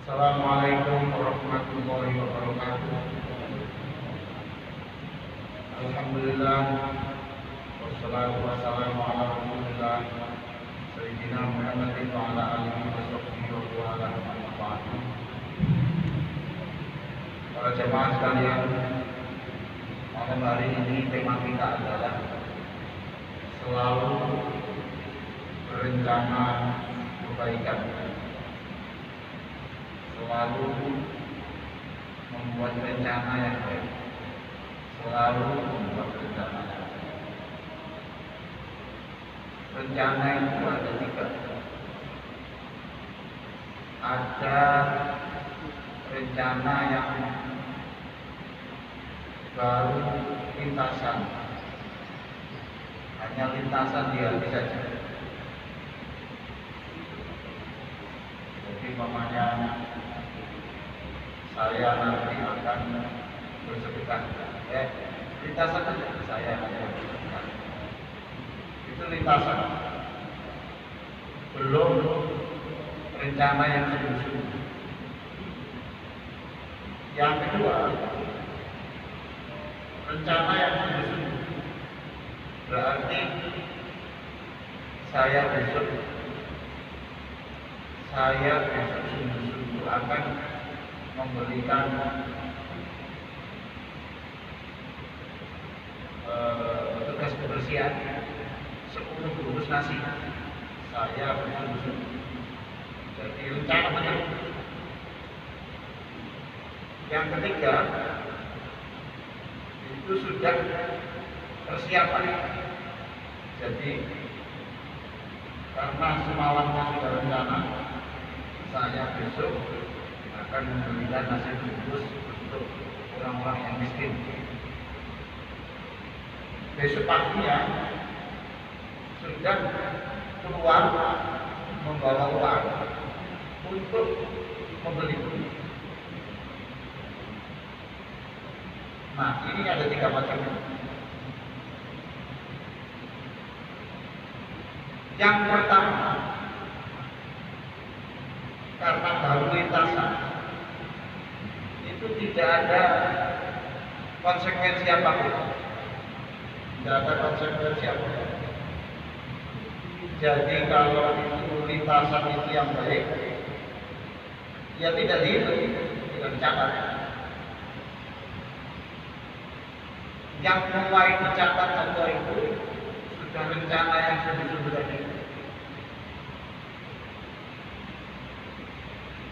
Assalamualaikum warahmatullahi wabarakatuh. Alhamdulillah wassalatu wassalamu ala Rasulillah Sayyidina Muhammadin wa ala alihi wa sahbihi wa ala alihi. Para jemaah sekalian, malam hari ini tema kita adalah selalu berencana kebaikan, selalu membuat rencana yang baik, selalu membuat rencana yang baik. Rencana itu ada tiga. Ada rencana yang baru lintasan, hanya lintasan di hati saja. Jadi mamanya saya nanti akan bersedekah, lintasan saja saya akan bersedekah. Itu lintasan, belum rencana yang sungguh-sungguh. Yang kedua, rencana yang sungguh-sungguh berarti saya besok sungguh-sungguh akan memberikan tugas kebersihan 10 bungkus nasi. Saya bersungguh-sungguh. Jadi rencana benar. Yang ketiga, itu sudah persiapan. Jadi karena semalamnya sudah rencana, saya besok akan memberikan nasi bungkus untuk orang-orang yang miskin. Besok paginya sudah keluar membawa uang untuk membeli. Nah, ini ada tiga macam. Yang pertama, karena baru lintasan, itu tidak ada konsekuensi apapun. Tidak ada konsekuensi apapun. Jadi kalau itu lintasan itu yang baik, ya tidak dihitung, tidak dicatat. Yang mulai dicatat Allah itu sudah rencana yang sungguh-sungguh tadi.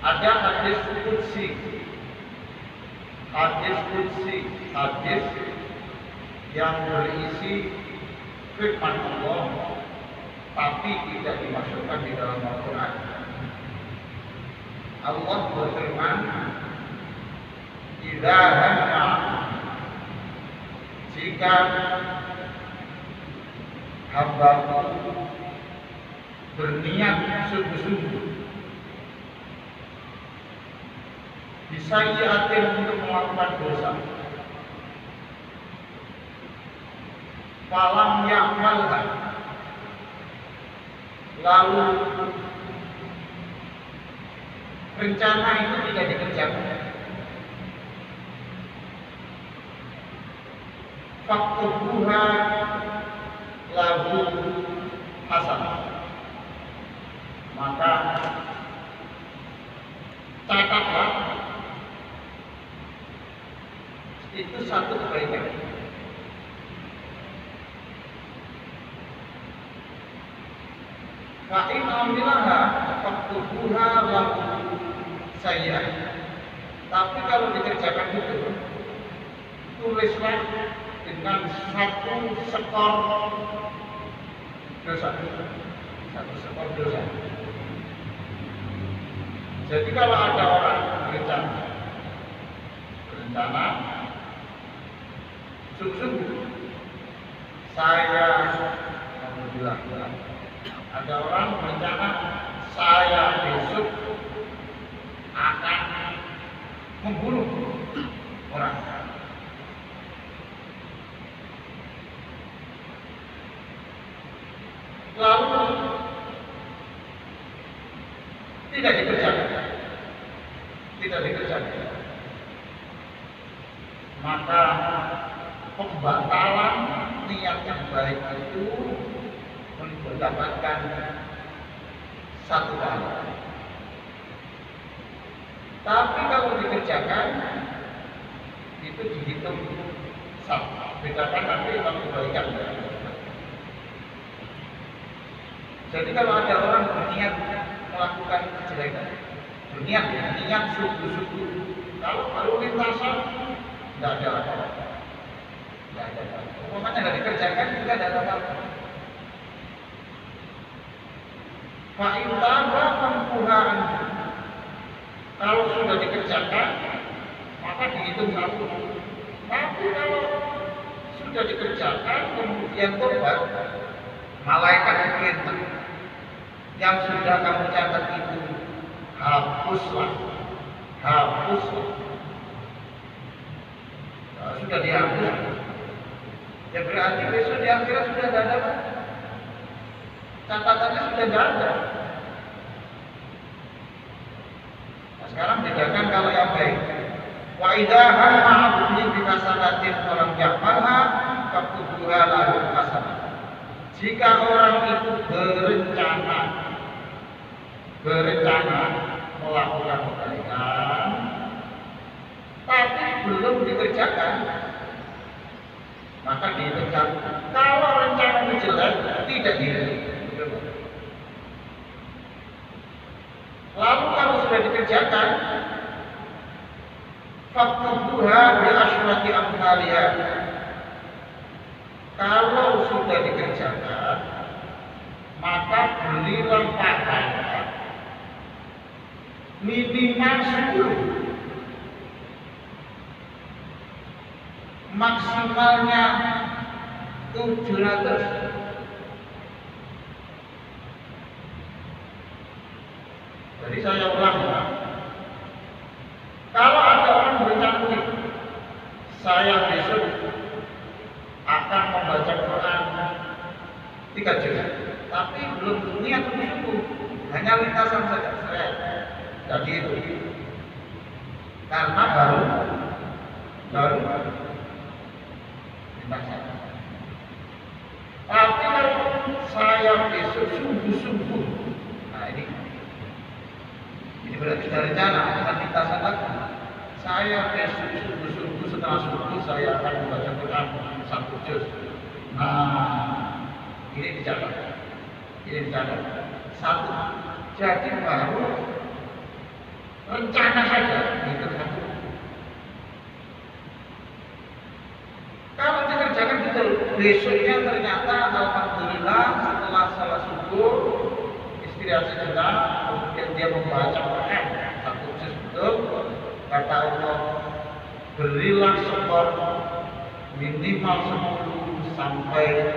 Ada hadis qudsi, hadis yang berisi firman Allah, tapi tidak dimasukkan di dalam Al-Quran. Allah berfirman, "Idza hamma," jika hamba-Ku berniat sungguh-sungguh bisayyi'atin untuk melakukan dosa, falam ya'malha, lalu rencana itu tidak dikerjakan, faktubuha lahu hasanah, maka catatlah itu satu kebaikan. Fa in amilaha faktubuha lahu sayyi'ah. Tapi kalau dikerjakan itu, tulislah dengan satu skor dosa. Satu skor dosa. Jadi kalau ada orang berencana sungguh-sungguh, saya alhamdulillah, ada orang berencana saya besok akan membunuh orang. Lalu tidak dikerjakan. pembatalan niat yang baik itu mendapatkan satu pahala. Tapi kalau dikerjakan itu dihitung satu. Bedakan nanti kalau kebaikan. Jadi kalau ada orang berniat melakukan kejelekan, berniat sungguh-sungguh, kalau baru lintasan tidak ada apa-apa. Tidak ada apa-apa. Umpamanya tidak dikerjakan juga tidak ada apa-apa. Fa'intaba mampuhan. Kalau sudah dikerjakan, maka dihitung satu. Tapi kalau sudah dikerjakan kemudian tobat, malaikat perintah yang sudah kamu catat itu hapuslah. Nah, sudah dihapus, ya berarti besok di akhirat sudah tidak ada, catatannya sudah tidak ada. Nah, sekarang bedakan kalau yang baik. Wa idza hamma 'abdun bi kasanatin falam ya'malha faqudduha lahu hasanah. Jika orang itu berencana melakukan kebaikan tapi belum dikerjakan, maka dihitung. Kalau rencana itu jelek, tidak dihitung. Lalu kalau sudah dikerjakan, faktuha bi asyrati amthaliha. Kalau sudah dikerjakan, maka berilah pahala minimal 10, maksimalnya 700. Jadi saya ulang ya. Kalau ada orang berencana, saya besok akan membaca Quran 3 juz, tapi belum niat sungguh, hanya lintasan saja, saya jadi itu karena baru lintasan. Tapi kalau saya besok sungguh-sungguh, nah ini berarti sudah rencana, bukan lintasan lagi. Saya besok sungguh-sungguh setelah subuh saya akan membaca Quran 1 juz. Nah, ini dicatat. Satu. Jadi baru rencana saja itu satu. Kalau dikerjakan betul, besoknya ternyata alhamdulillah setelah salat subuh istirahat sejenak, kemudian dia membaca Quran 1 juz betul. Kata Allah, berilah skor minimal 10 sampai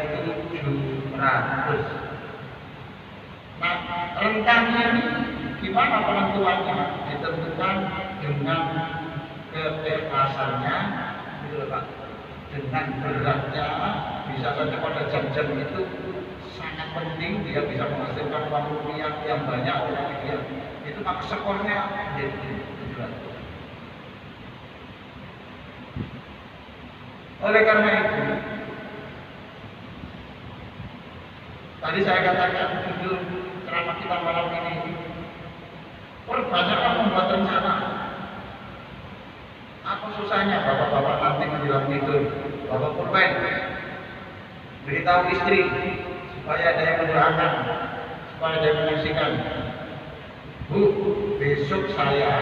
700. Nah, rentannya ini gimana penentuannya? Ditentukan dengan keikhlasannya, gitu Pak. Dengan beratnya, bisa saja pada jam-jam itu sangat penting, dia bisa menghasilkan uang rupiah yang banyak oleh dia. Itu maka skornya jadi 700. Oleh karena itu, tadi saya katakan judul ceramah kita malam ini, perbanyaklah membuat rencana. Apa susahnya bapak-bapak nanti bilang gitu, bapak pulpen, beritahu istri supaya ada yang mendoakan, supaya ada yang menyaksikan. Bu, besok saya,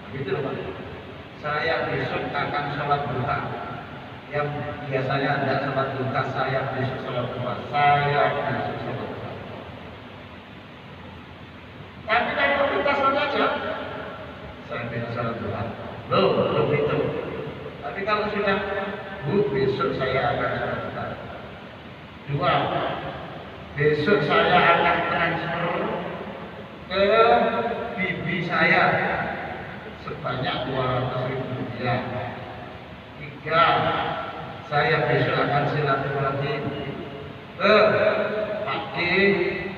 begitu loh Pak. Saya besok akan sholat duha. Yang biasanya ada sholat duha, saya besok sholat duha. Tapi kalau kita sholat aja, saya besok sholat duha. Belum itu. Tapi kalau sudah, Bu, besok saya akan sholat duha. 2, besok saya akan transfer ke bibi saya sebanyak 200.000 rupiah. 3, saya besok akan silaturahim ke Pak D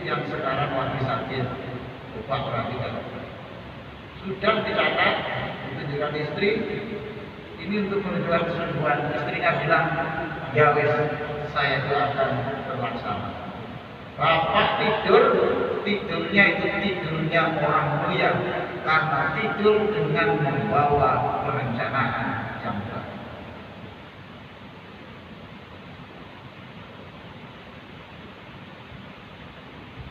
yang sekarang lagi sakit. Bapak perhatikan. Sudah dicatat, ditunjukkan istri. Ini untuk menunjukkan kesungguhan. Istrinya bilang, ya wes, saya doakan terlaksana. Bapak tidur, tidurnya itu tidurnya orang mulia, karena tidur dengan membawa perencanaan yang baik.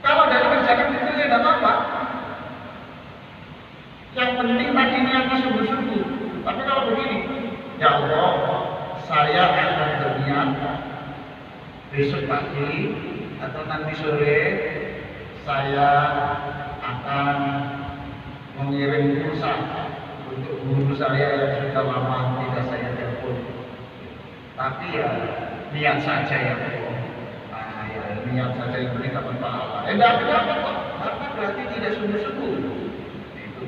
Kalau dari kerjakan tidurnya tidak apa-apa. Yang penting tadi niatnya sungguh-sungguh. Tapi kalau begini, ya Allah, saya akan berniat besok pagi atau nanti sore saya akan mengirim pulsa untuk guru saya yang sudah lama tidak saya telepon. Tapi ya niat saja ya Allah. Nah, ya niat saja yang penting dapat pahala. Tidak dapat kok, karena berarti tidak sungguh-sungguh. Itu.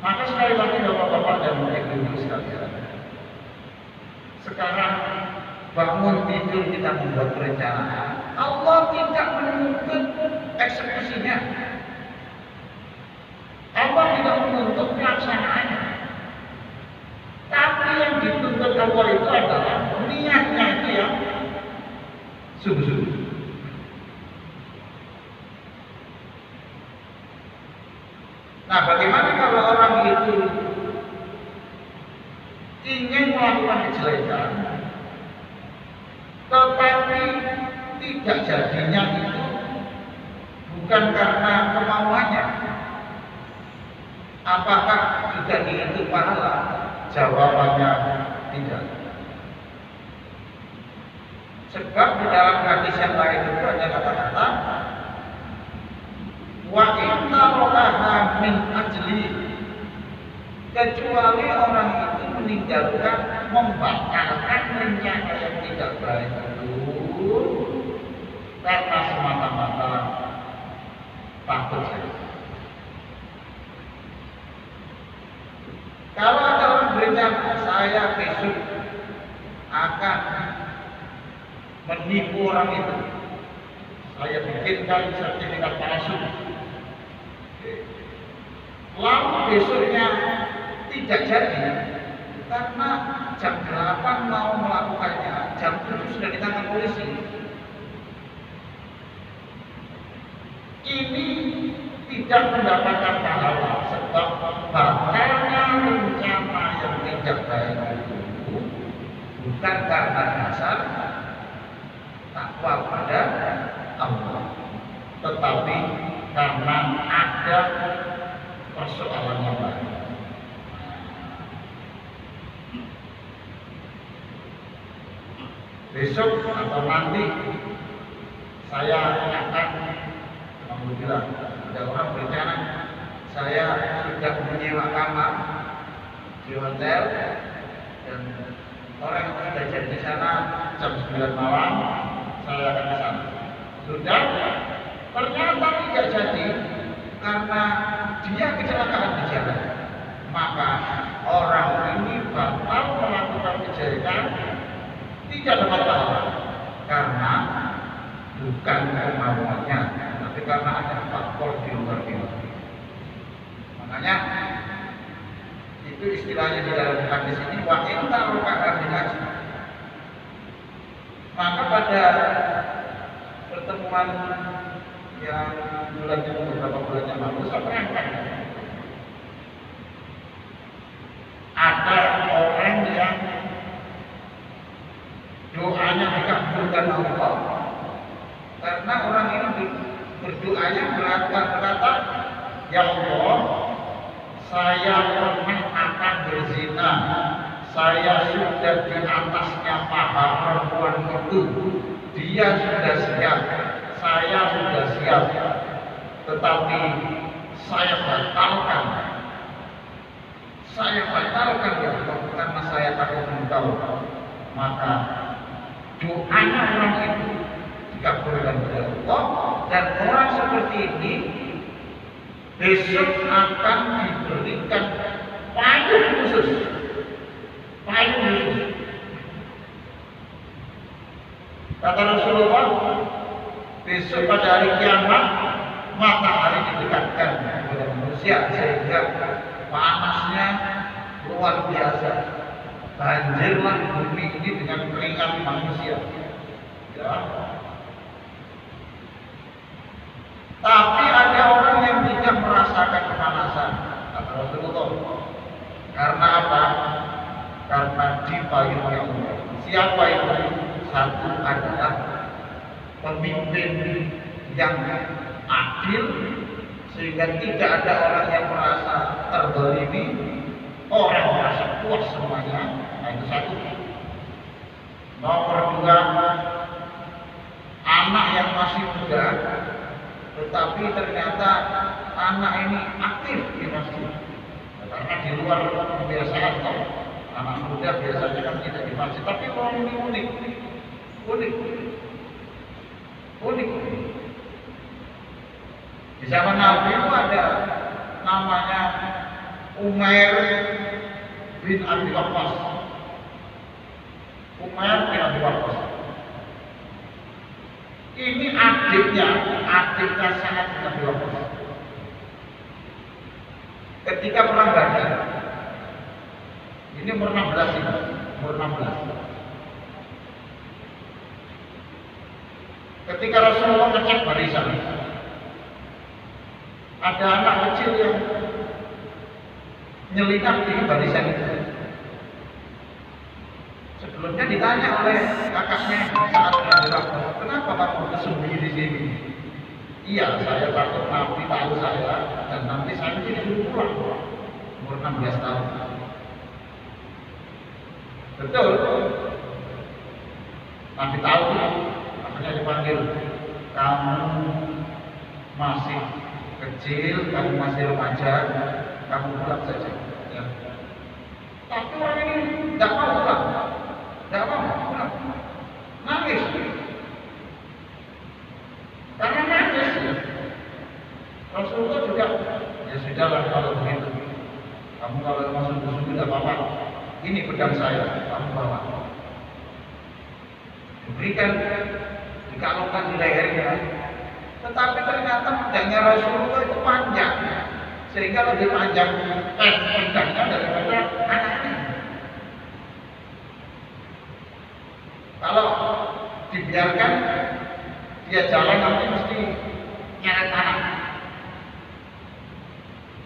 Maka sekali lagi bapak-bapak dan ibu-ibu sekalian, sekarang bangun tidur kita membuat perencanaan. Allah tidak menuntut eksekusinya. Allah tidak menuntut pelaksanaannya. Tapi yang dituntut Allah itu adalah niatnya itu yang sungguh-sungguh. Nah, bagaimana kalau orang itu ingin melakukan kejelekan, tetapi tidak jadinya itu bukan karena kemauannya? Apakah juga dihitung pahala? Jawabannya tidak. Sebab di dalam hadis yang lain itu ada kata-kata wa inna rokaha min ajli, kecuali orang itu meninggalkan, membatalkan rencana yang tidak baik itu karena semata-mata takut saja. Kalau ada orang berencana, saya besok akan menipu orang itu, saya bikinkan sertifikat palsu, lalu besoknya tidak jadi karena jam 8 mau melakukannya, jam 7 sudah ditangkap polisi. Ini tidak mendapatkan pahala, sebab batalnya rencana yang tidak baik itu bukan karena dasar takwa pada Allah, tetapi karena ada persoalan yang lain. Besok atau nanti saya akan bilang, ada orang berencana, saya sudah menyewa kamar di hotel dan orang yang sudah jadi di sana jam 9 malam, saya akan ke sana. Sudah, ternyata tidak jadi karena dia kecelakaan di jalan. Maka orang ini batal melakukan kejadian, tidak dapat pahala karena bukan kemauannya, tapi karena ada faktor di luar dia. Makanya itu istilahnya di dalam hadis ini wa in taraka bil ajr. Maka pada pertemuan yang beberapa bulan yang lalu saya terangkan, ada orang yang doanya dikabulkan Allah karena orang ini berdoanya berkata, ya Allah, saya pernah akan berzina, saya sudah di atasnya paha perempuan itu, dia sudah siap, saya sudah siap, tetapi saya batalkan ya Allah karena saya takut engkau. Maka doanya orang itu dikabulkan oleh Allah, dan orang seperti ini besok akan diberikan payung khusus. Kata Rasulullah, besok pada hari kiamat matahari didekatkan kepada manusia sehingga panasnya luar biasa. Banjirlah bumi ini dengan keringat manusia. Ya. Tapi ada orang yang tidak merasakan kepanasan, kata Rasulullah. Karena apa? Karena dipayungi Allah. Siapa itu? Satu adalah pemimpin yang adil, sehingga tidak ada orang yang merasa terzalimi, orang merasa puas semuanya. Nah, itu satu. Nomor dua, anak yang masih muda, tetapi ternyata anak ini aktif di masjid. Karena di luar kebiasaan, anak muda biasanya kan tidak di masjid, tapi orang ini unik. Di zaman Nabi itu ada namanya Umair bin Abi Waqqas. Umair bin Abi Waqqas. Ini adiknya Sa'ad bin Abi Waqqas. Ketika perang Badar, ini umur 16 ini, umur 16. Ketika Rasulullah ngecek barisan, ada anak kecil yang nyelinap di barisan itu. Sebelumnya ditanya oleh kakaknya saat bergerak, kenapa kamu bersembunyi di sini? Iya, saya takut Nabi tahu saya dan nanti saya disuruh pulang. Umur 16 tahun. Betul. Nabi tahu, makanya dipanggil. Kamu masih kecil, kamu masih remaja, kamu pulang saja. Ya. Tapi orang ini tidak mau pulang, nangis. Karena nangis. Rasulullah juga, ya sudahlah kalau begitu. Kamu kalau masuk musuh tidak apa-apa. Ini pedang saya, kamu bawa. Diberikan, dikalungkan di lehernya. Tetapi ternyata pedangnya Rasulullah itu panjang, sehingga lebih panjang pedangnya daripada anaknya. Kalau dibiarkan dia jalan nanti mesti nyeret tanah.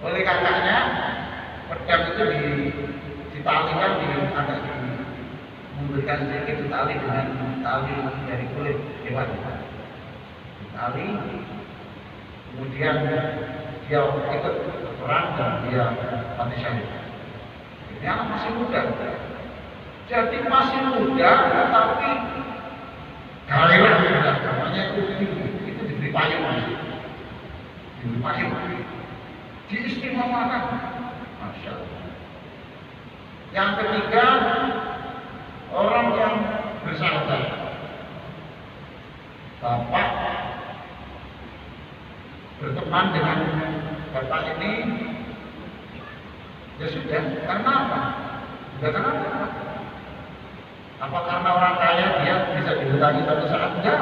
Oleh kakaknya, pedang itu ditalikan, agak memberikan sedikit ditali dengan tali dari kulit hewan. Ditali, kemudian dia ikut perang dan dia mati syahid. Ini anak masih muda. Jadi masih muda, tetapi gairah muda, namanya itu diberi payung, diistimewakan, masya Allah. Yang ketiga, orang yang bersahabat. Bapak berteman dengan bapak ini, ya sudah. Karena apa? Sudah karena apa? Apa karena orang kaya dia bisa dihutangi satu saat? Enggak.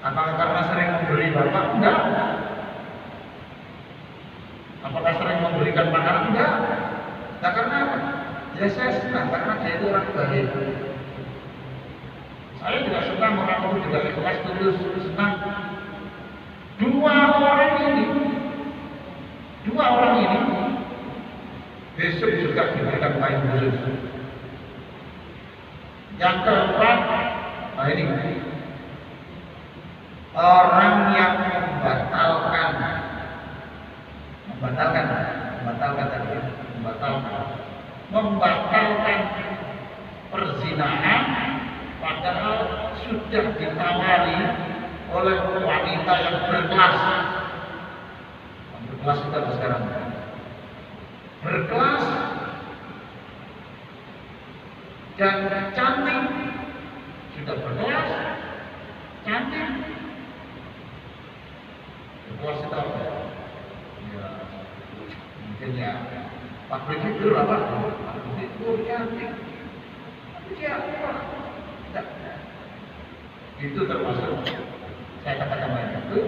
Apakah karena sering memberi bapak? Enggak. Apakah sering memberikan makanan? Enggak. Nah, karena apa? Ya saya senang karena dia itu orang baik. Saya juga senang orang itu juga ikhlas, tulus, senang. Dua orang ini besok juga diberikan payung khusus. Yang keempat, nah ini orang yang membatalkan perzinahan, padahal sudah ditawari oleh wanita yang berkelas. Berkelas kita sekarang. Berkelas dan cantik, sudah berkelas, cantik. Berkelas kita apa? Ya, mungkin ya. Pak Presiden apa? Pak Presiden cantik. Siapa? Tidak. Itu termasuk saya katakan lagi itu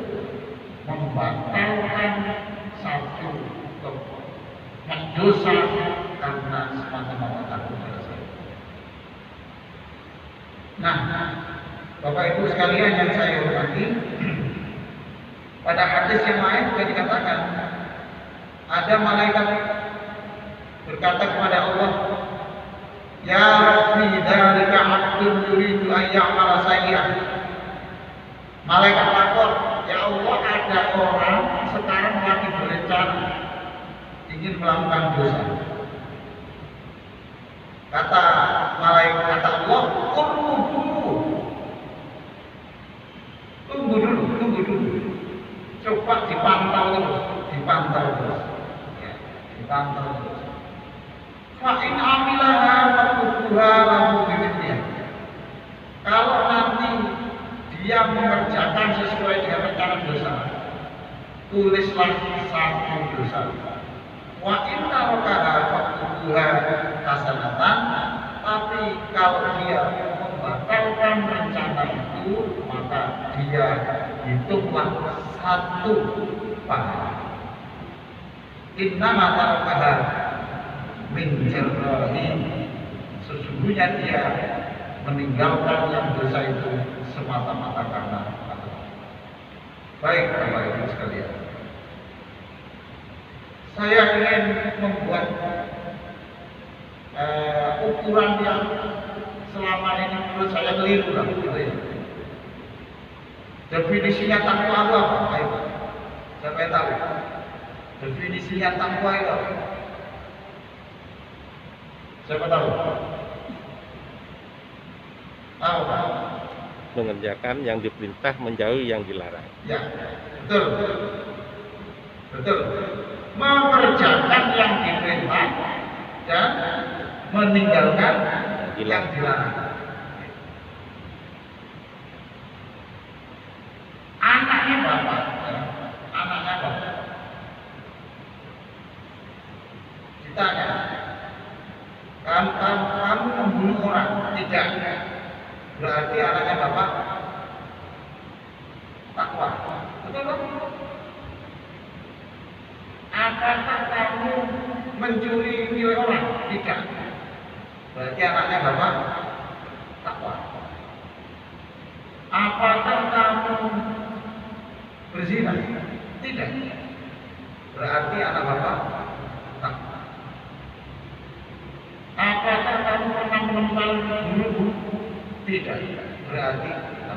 membatalkan satu dosa karena semata-mata takut pada saya. Nah, Bapak Ibu sekalian yang saya hormati, pada hadis yang lain juga dikatakan ada malaikat berkata kepada Allah, "Ya Rabbi, dzalika 'abdun yuridu an ya'mala sayyi'ah." Malaikat lapor, "Ya Allah, ada orang sekarang lagi berencana ingin melakukan dosa." Kata malaikat, kata Allah, tunggu dulu. Coba dipantau terus. Ya, dipantau terus. Fa'in amilaha fatubuha lahu bimithliha. Kalau nanti dia mengerjakan sesuai dengan rencana dosa, tulislah satu dosa. Wa in tarakaha fatubuha hasanatan. Tapi kalau dia membatalkan rencana itu, maka dia hitunglah satu pahala. Innama tarakaha min jarrahi, sesungguhnya dia meninggalkan yang dosa itu semata-mata karena Allah. Baik Bapak Ibu sekalian, saya ingin membuat ukuran yang selama ini menurut saya keliru lah, gitu ya. Definisinya takwa itu apa? Ayo, siapa yang tahu? Definisinya takwa itu apa? Siapa tahu? Tahu kan? Mengerjakan yang diperintah, menjauhi yang dilarang. Ya, betul. Mengerjakan yang diperintah dan meninggalkan yang dilarang. Anaknya bapak, ditanya, kamu membunuh orang? Tidak. Berarti anaknya bapak takwa. Betul kan? Apakah kamu mencuri milik orang? Tidak. Berarti anaknya bapak takwa. Apakah kamu berzina? Tidak. Berarti anak bapak takwa. Apakah kamu pernah menempel bunuh? Tidak. Berarti takwa.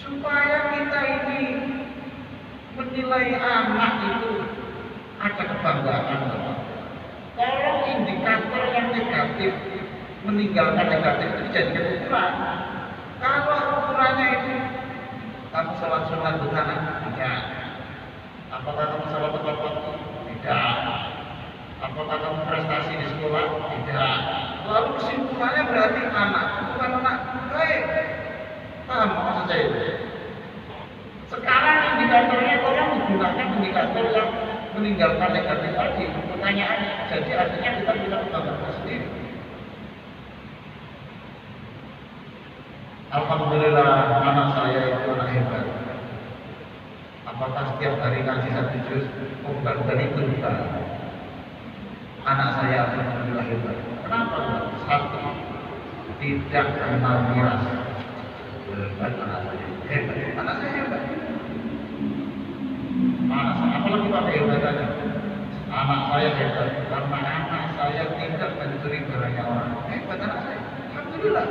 Supaya kita ini menilai anak itu ada kebanggaan. Kalau indikator yang negatif, meninggalkan negatif itu dijadikan ukuran. Kalau ukurannya itu kamu sholat sunat bukan? Tidak. Apakah kamu sholat tepat waktu? Tidak. Apakah kamu prestasi di sekolah? Tidak. Lalu kesimpulannya berarti anak bukan anak baik. Paham maksud saya? Sekarang indikatornya orang menggunakan indikator yang meninggalkan negatif tadi. Pertanyaannya, jadi artinya kita tidak kebanggaan sendiri. Alhamdulillah anak saya itu anak hebat. Apakah setiap hari ngaji satu juz? Oh bukan itu bukan. Anak saya alhamdulillah hebat. Kenapa? Satu, tidak kenal miras. Hebat anak saya. Hebat. Anak saya hebat. Apalagi pakai hebatannya? Anak saya hebat karena anak saya tidak mencuri barangnya orang. Hebat anak saya. Alhamdulillah.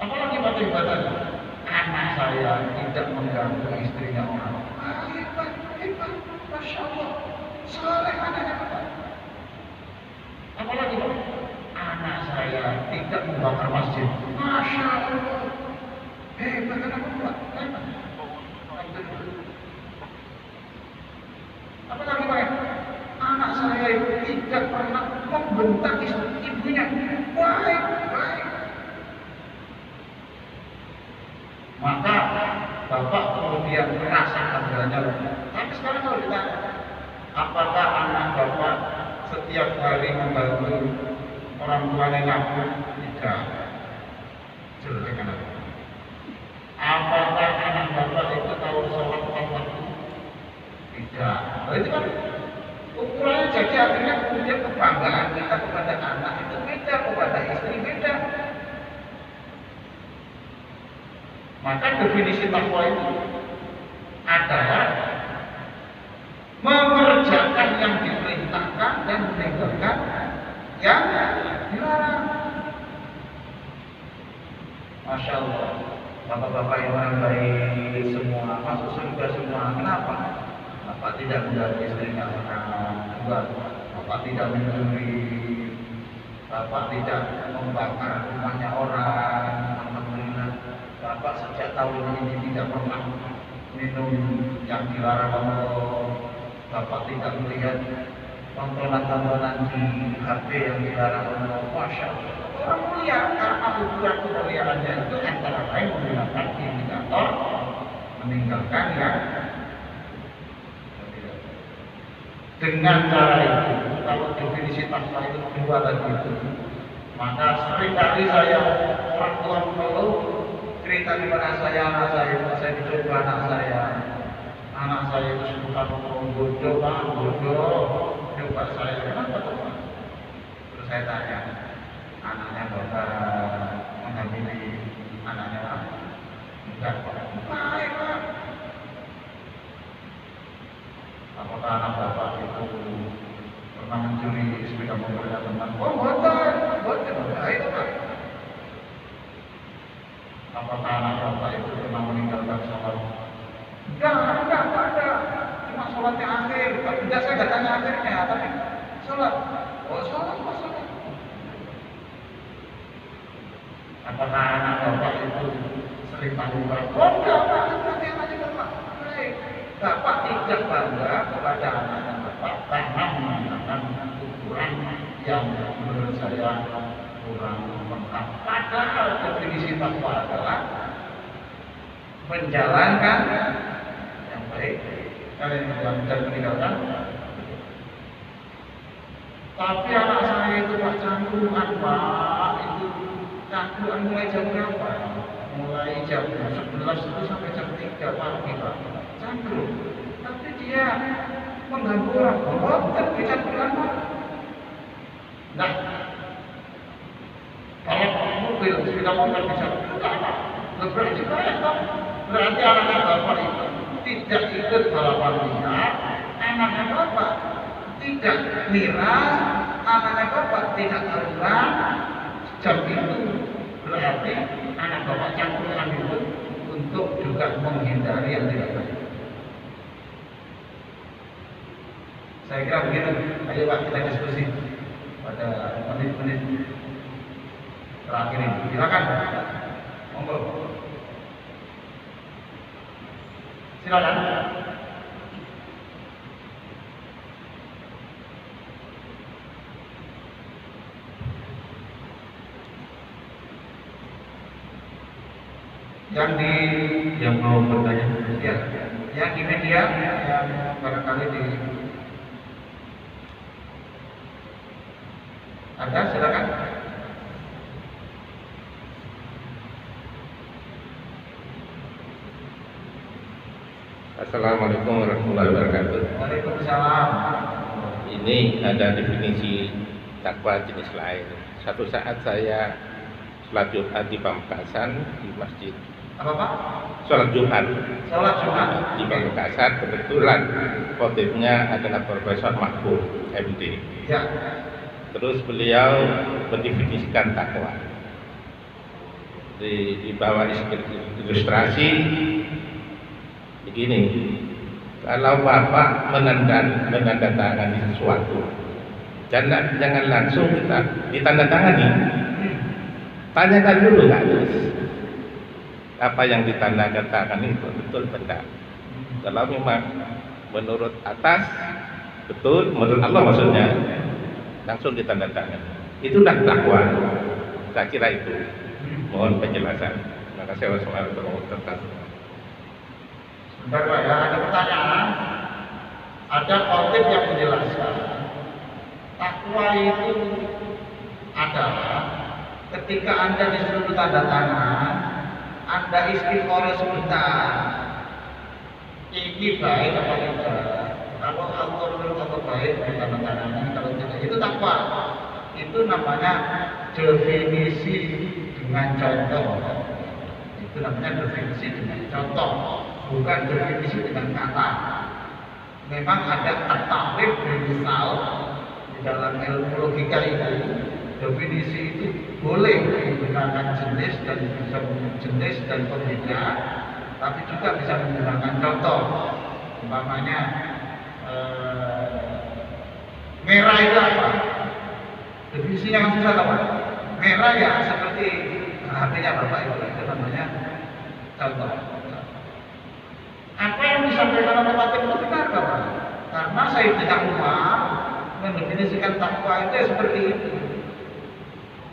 Apalagi pakai hebatannya? Anak saya tidak mengganggu istrinya orang. Hebat. Masya Allah. Saleh anaknya hebat. Apalagi anak saya tidak membakar masjid. Masya Allah. Hebat anak hebat. Apalagi Pak, anak saya itu tidak pernah membentak ibunya. Baik. Maka bapak kemudian merasa harganya. Tapi sekarang kalau ditanya, apakah anak bapak setiap hari membantu orang tuanya nyapu? Tidak. Jelek anak. Apakah anak bapak itu tahu sholat tepat waktu? Tidak. Itu Maka definisi takwa itu adalah mengerjakan yang diperintahkan dan meninggalkan yang dilarang. Masya Allah, bapak-bapak yang baik semua masuk surga semua. Kenapa? Bapak tidak mengganggu istrinya anak, bapak tidak mencuri, bapak tidak membakar rumahnya orang. Alhamdulillah, bapak sejak tahun ini tidak pernah minum yang dilarang Allah. Bapak tidak melihat tontonan-tontonan di HP yang dilarang Allah. Masya Allah, orang mulia karena ukuran kemuliaannya itu antara lain menggunakan indikator meninggalkan yang dengan cara itu. Kalau definisi takwa itu dua tadi itu, maka seringkali saya orang tua mengeluh cerita di mana anak saya dicoba anak saya itu suka ngomong bodoh pak, bodoh. Coba saya kenapa tuh pak? Terus saya tanya, anaknya bapak menghamili anaknya pak? Enggak pak. Baik pak. Apakah anak bapak itu pernah mencuri sepeda mobil dan teman? Oh boten, baik pak. Apakah anak bapak itu pernah meninggalkan sholat? Enggak ada. Cuma sholatnya akhir. Tidak, saya nggak tanya akhirnya, tapi sholat. Oh sholat. Apakah anak bapak itu sering tanggung jawab? Oh enggak pak, nanti aja bapak. Baik. Bapak tidak bangga kepada anak bapak karena menggunakan ukuran yang menurut saya kurang lengkap. Padahal definisi takwa adalah menjalankan yang baik, kalian menjalankan meninggalkan. Tapi anak saya itu pak cangkruan pak, itu cangkruan mulai jam berapa? Mulai jam 11 itu sampai jam 3 pagi pak. Cangkruk, tapi dia mengganggu orang. Oh, bisa pulang pak. Nah, kalau mobil sepeda mobil bisa enggak pak. Berarti banyak pak. Berarti anak bapak itu tidak ikut balapan liar, anaknya bapak tidak miras, anaknya bapak tidak terulang. Jam itu berarti anak bapak cangkruan itu untuk juga menghindari yang tidak baik. Saya kira begitu. Ayo pak, kita diskusi pada menit-menit terakhir ini. Silakan, monggo. Silakan. Yang mau bertanya, ya, yang di media, yang barangkali di ada, silakan. Assalamualaikum warahmatullahi wabarakatuh. Waalaikumsalam. Ini ada definisi takwa jenis lain. Satu saat saya sholat Jumat di Pamekasan di masjid. Apa pak? Sholat Jumat Sholat di Pamekasan, kebetulan khotibnya adalah Profesor Mahfud MD. Ya. Terus beliau mendefinisikan takwa. Di bawah ilustrasi begini, kalau bapak menandatangani sesuatu, jangan langsung kita ditandatangani. Tanyakan dulu kan, apa yang ditandatangani itu betul benar. Kalau memang menurut atas betul, menurut Allah maksudnya, langsung ditandatangani. Itulah takwa. Saya kira itu. Mohon penjelasan. Terima kasih. Wassalamualaikum warahmatullahi wabarakatuh. Sebentar pak ya, ada pertanyaan. Ada khotib yang menjelaskan takwa itu adalah ketika Anda disuruh tanda tangan, Anda istiqoroh sebentar. Ini baik apa tidak? Kalau Allah menurut Allah baik, tanda tangan. Kalau tidak, itu takwa. Itu namanya definisi dengan contoh. Itu namanya definisi dengan contoh, bukan definisi dengan kata. Memang ada at-ta'rif misal di dalam ilmu logika itu, definisi itu boleh menggunakan jenis dan bisa jenis dan pembeda, tapi juga bisa menggunakan contoh. Umpamanya merah itu apa? Definisinya kan susah apa? Merah ya seperti artinya Bapak itu namanya contoh. Apa yang disampaikan oleh Bapak itu benar Bapak? Karena Sayyidina Umar mendefinisikan takwa itu ya seperti itu.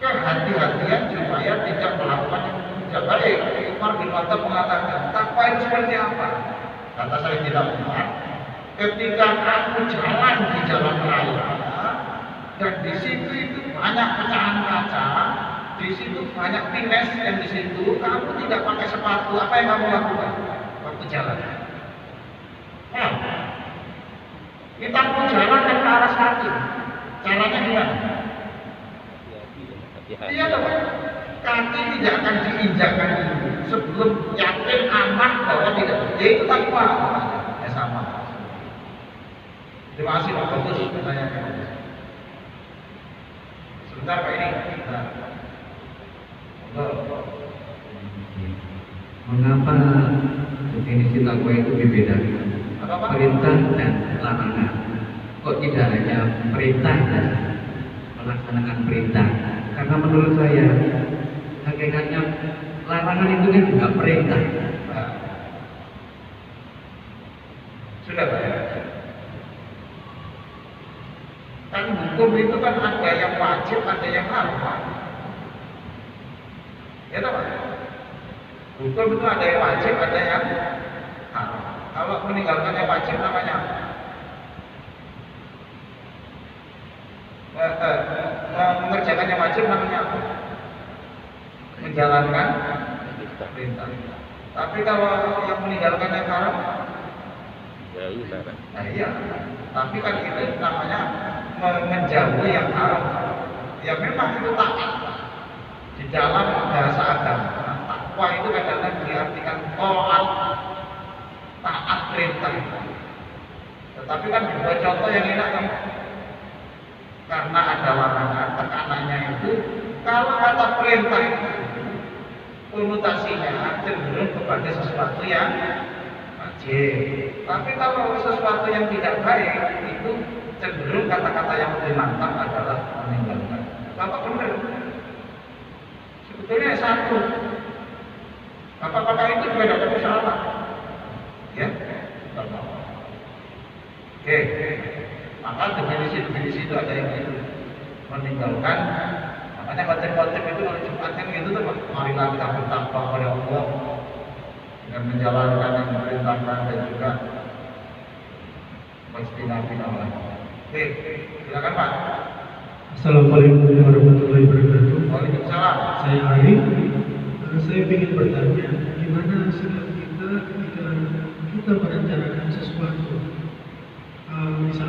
Kehati-hatian supaya tidak melakukan yang tidak baik. Umar bin Khattab mengatakan, takwa itu seperti apa? Kata Sayyidina Umar, ketika kamu jalan di jalan raya dan di situ itu banyak pecahan kaca, di situ banyak minus yang di situ, kamu tidak pakai sepatu, apa yang kamu lakukan waktu jalan? Kita mau jalan ke arah kaki, caranya gimana? Iya dong, kaki tidak akan diinjakkan dulu sebelum yakin aman bahwa tidak. Ya itu takwa, ya sama. Terima kasih Pak Bagus pertanyaannya. Sebentar Pak ini. Mengapa definisi takwa itu dibedakan? Perintah dan larangan. Kok tidak hanya perintah dan melaksanakan perintah? Karena menurut saya hakikatnya larangan itu kan juga perintah. Sudah Pak ya? Kan hukum itu kan ada yang wajib, ada yang haram. Ya tahu Pak? Hukum itu ada yang wajib, ada yang haram. Kalau meninggalkan yang wajib namanya mengerjakan yang wajib namanya apa? Menjalankan perintah. Tapi kalau yang meninggalkan yang haram, nah iya. Tapi kan itu namanya menjauhi yang haram. Ya memang itu taat di dalam bahasa agama. Takwa itu kadang-kadang diartikan taat perintah. Tetapi kan dua contoh yang enak kan, karena ada larangan, tekanannya itu kalau kata perintah itu konotasinya cenderung kepada sesuatu yang wajib. Tapi kalau sesuatu yang tidak baik itu cenderung kata-kata yang lebih mantap adalah meninggalkan. Bapak benar. Sebetulnya satu. Bapak-bapak itu juga tidak ada salah. Ya, oke. Maka definisi itu ada yang itu meninggalkan. Makanya khotib-khotib itu kalau Jumat kan gitu tuh, marilah kita bertakwa kepada Allah dengan menjalankan yang diperintahkan dan juga menstinafin Allah. Oke, silakan Pak. Assalamualaikum warahmatullahi wabarakatuh. Waalaikumsalam. Saya Arif. Saya ingin bertanya, gimana sikap kita ketika kita merencanakan sesuatu, misalnya